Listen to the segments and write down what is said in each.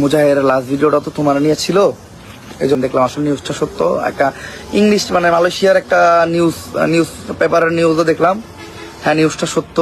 মুজাহিদের last ভিডিওটা তো তোমার নিয়ে ছিল, এই জন্য দেখলাম আসলে নিউজটা সত্য। একটা ইংলিশ মানে মালয়েশিয়ার একটা নিউজ পেপারের নিউজও দেখলাম, হ্যাঁ নিউজটা সত্য,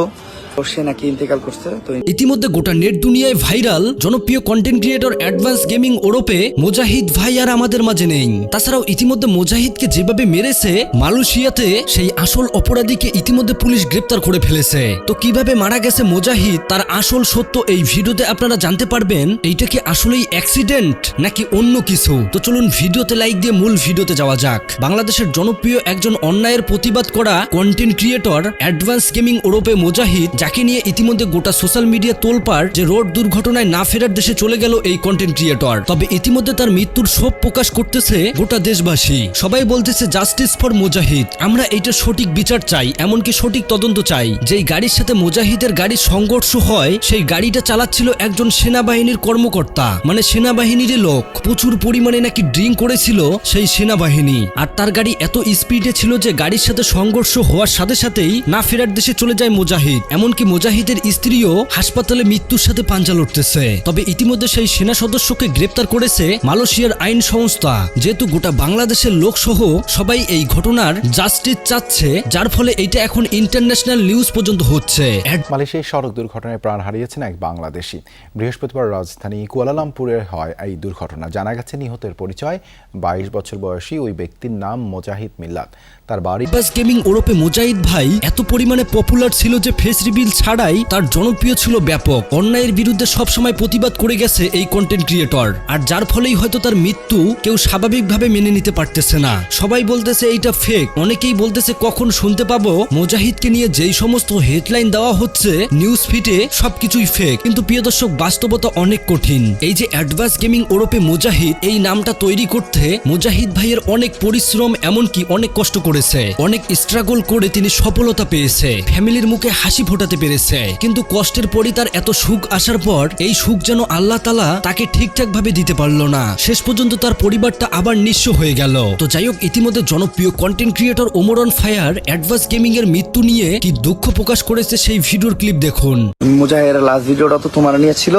সে নাকি ইন্তেকাল করছে। তো ইতিমধ্যে গোটা নেট দুনিয়ায় ভাইরাল জনপ্রিয় কন্টেন্ট ক্রিয়েটর অ্যাডভান্স গেমিং ওরপে মুজাহিদ ভাই আর আমাদের মাঝে নেই। তাছাড়াও ইতিমধ্যে মুজাহিদকে যেভাবে মেরেছে মালয়েশিয়াতে, সেই আসল অপরাধীকে ইতিমধ্যে পুলিশ গ্রেপ্তার করে ফেলেছে। তো কিভাবে মারা গেছে মুজাহিদ তার আসল সত্য এই ভিডিওতে আপনারা জানতে পারবেন। এইটা কি আসলেই অ্যাক্সিডেন্ট নাকি অন্য কিছু? তো চলুন ভিডিওতে লাইক দিয়ে মূল ভিডিওতে যাওয়া যাক। বাংলাদেশের জনপ্রিয় একজন অন্যায়ের প্রতিবাদ করা কন্টেন্ট ক্রিয়েটর অ্যাডভান্স গেমিং ওরপে মুজাহিদ, যাকে নিয়ে ইতিমধ্যে গোটা সোশ্যাল মিডিয়া তোলপাড় যে রোড দুর্ঘটনায় না ফেরার দেশে চলে গেল এই কন্টেন্ট ক্রিয়েটর। তবে ইতিমধ্যে তার মৃত্যুর শোক প্রকাশ করতেছে গোটা দেশবাসী। সবাই বলতেছে জাস্টিস ফর মুজাহিদ, আমরা এইটা সঠিক বিচার চাই, এমনকি সঠিক তদন্ত চাই। যেই গাড়ির সাথে মুজাহিদের গাড়ির সংঘর্ষ হয় সেই গাড়িটা চালাচ্ছিল একজন সেনাবাহিনীর কর্মকর্তা, মানে সেনাবাহিনীর লোক। প্রচুর পরিমাণে নাকি ড্রিঙ্ক করেছিল সেই সেনাবাহিনী, আর তার গাড়ি এত স্পিডে ছিল যে গাড়ির সাথে সংঘর্ষ হওয়ার সাথে সাথেই না ফেরার দেশে চলে যায় মুজাহিদ। এমনকি মুজাহিদের স্ত্রীও হাসপাতালে মৃত্যুর সাথে পাঞ্জা লড়তেছে। তবে ইতিমধ্যে সেই সেনা সদস্যকে গ্রেপ্তার করেছে মালয়েশিয়ার আইন সংস্থা। যেহেতু গোটা বাংলাদেশের লোক সহ সবাই এই ঘটনার জাস্টিস চাচ্ছে, যার ফলে এটা এখন ইন্টারন্যাশনাল নিউজ পর্যন্ত হচ্ছে। মালয়েশিয়ায় সড়ক দুর্ঘটনায় প্রাণ হারিয়েছেন এক বাংলাদেশি। বৃহস্পতিবার রাজধানী কুয়ালালামপুরে হয় এই দুর্ঘটনা। জানা গেছে নিহতের পরিচয় 22 বছর বয়সী ওই ব্যক্তির নাম মুজাহিদ মিল্লাত। তার বাড়ি গেমিং ওরপে মুজাহিদ ভাই এত পরিমাণে পপুলার ছিল যে ফেস রিভিল ছাড়াই তার জনপ্রিয় ছিল ব্যাপক। অন্যায়ের বিরুদ্ধে সবসময় প্রতিবাদ করে গেছে এই কন্টেন্ট ক্রিয়েটর, আর যার ফলেই হয়তো তার মৃত্যু কেউ স্বাভাবিকভাবে মেনে নিতে পারতেছে না। সবাই বলতেছে এইটা ফেক, অনেকেই বলতেছে কখন শুনতে পাবো মুজাহিদকে নিয়ে যেই সমস্ত হেডলাইন দেওয়া হচ্ছে নিউজ ফিডে সবকিছুই ফেক। কিন্তু প্রিয় দর্শক, বাস্তবতা অনেক কঠিন। এই যে অ্যাডভান্স গেমিং ওরপে মুজাহিদ, এই নামটা তৈরি করতে মুজাহিদ ভাইয়ের অনেক পরিশ্রম, এমনকি অনেক কষ্ট করেছে, অনেক স্ট্রাগল করে তিনি সফলতা পেয়েছে, ফ্যামিলির মুখে হাসি ফোটাতে পেরেছে। কিন্তু কষ্টের পরই তার এত সুখ আসার পর এই সুখ যেন আল্লাহ তাআলা তাকে ঠিকঠাক ভাবে দিতে পারলো না। শেষ পর্যন্ত তার পরিবারটা আবার নিঃস্ব হয়ে গেল। তো যাই হোক, ইতিমধ্যে জনপ্রিয় content creator Omar on fire advance gaming এর মৃত্যু নিয়ে কি দুঃখ প্রকাশ করেছে সেই ভিডিওর ক্লিপ দেখুন। মুজাহিদের লাস্ট ভিডিওটা তো তোমার নিয়ে ছিল,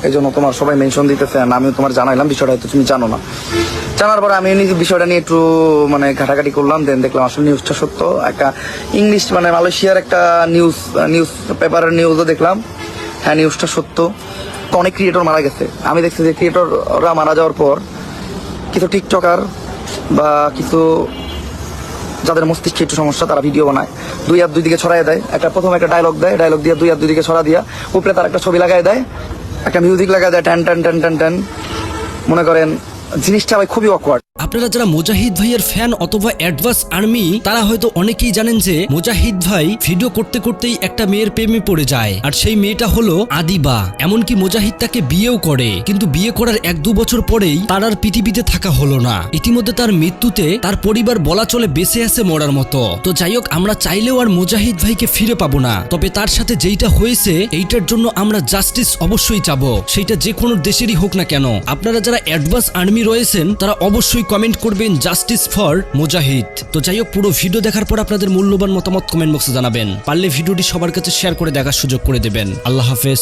এই জন্য তোমার সবাই মেনশন দিতেছে, আমিও তোমার জানাইলাম বিষয়টা, হয়তো তুমি জানো না। জানার পরে আমি বিষয়টা নিয়ে একটু মানে ঘাটাঘাটি করলাম, দেন দেখলাম আসলে নিউজটা সত্য। একটা ইংলিশ মানে মালয়েশিয়ার একটা নিউজ পেপারের নিউজও দেখলাম, হ্যাঁ নিউজটা সত্য। তো অনেক ক্রিয়েটর মারা গেছে। আমি দেখছি যে ক্রিয়েটররা মারা যাওয়ার পর কিছু টিকটকার বা কিছু যাদের মস্তিষ্কে একটু সমস্যা তারা ভিডিও বানায়, দুই হাত দুই দিকে ছড়াই দেয়। প্রথমে একটা ডায়লগ দেয়, ডায়লগ দিয়ে দুই হাত দুই দিকে ছড়া দিয়া উপরে তার একটা ছবি লাগাই দেয়, একটা মিউজিক লাগাই দেয়, টান টান টান টান টান। মনে করেন জিনিসটা ভাই খুবই অকওয়ার্ড। আপনারা যারা মুজাহিদ ভাইয়ের ফ্যান অথবা অ্যাডভান্স আর্মি, তারা হয়তো অনেকেই জানেন যে মুজাহিদ ভাই ভিডিও করতে করতেই একটা মেয়ের প্রেমে পড়ে যায়, আর সেই মেয়েটা হলো আদিবা। এমনকি মুজাহিদ তাকে বিয়েও করে, কিন্তু বিয়ে করার 1-2 বছর পরেই তার আর পৃথিবীতে থাকা হলো না। ইতিমধ্যে তার মৃত্যুতে তার পরিবার বলা চলে বেঁচে আছে মরার মতো। তো যাই হোক, আমরা চাইলেও আর মুজাহিদ ভাইকে ফিরে পাবো না। তবে তার সাথে যেইটা হয়েছে এইটার জন্য আমরা জাস্টিস অবশ্যই চাবো, সেটা যে কোনো দেশেরই হোক না কেন। আপনারা যারা অ্যাডভান্স আর্মি রয়েছেন তারা অবশ্যই কমেন্ট করবেন জাস্টিস ফর মুজাহিদ। তো যাই হোক, পুরো ভিডিও দেখার পর আপনাদের মূল্যবান মতামত কমেন্ট বক্সে জানাবেন। পারলে ভিডিওটি সবার কাছে শেয়ার করে দেখার সুযোগ করে দেবেন। আল্লাহ হাফেজ।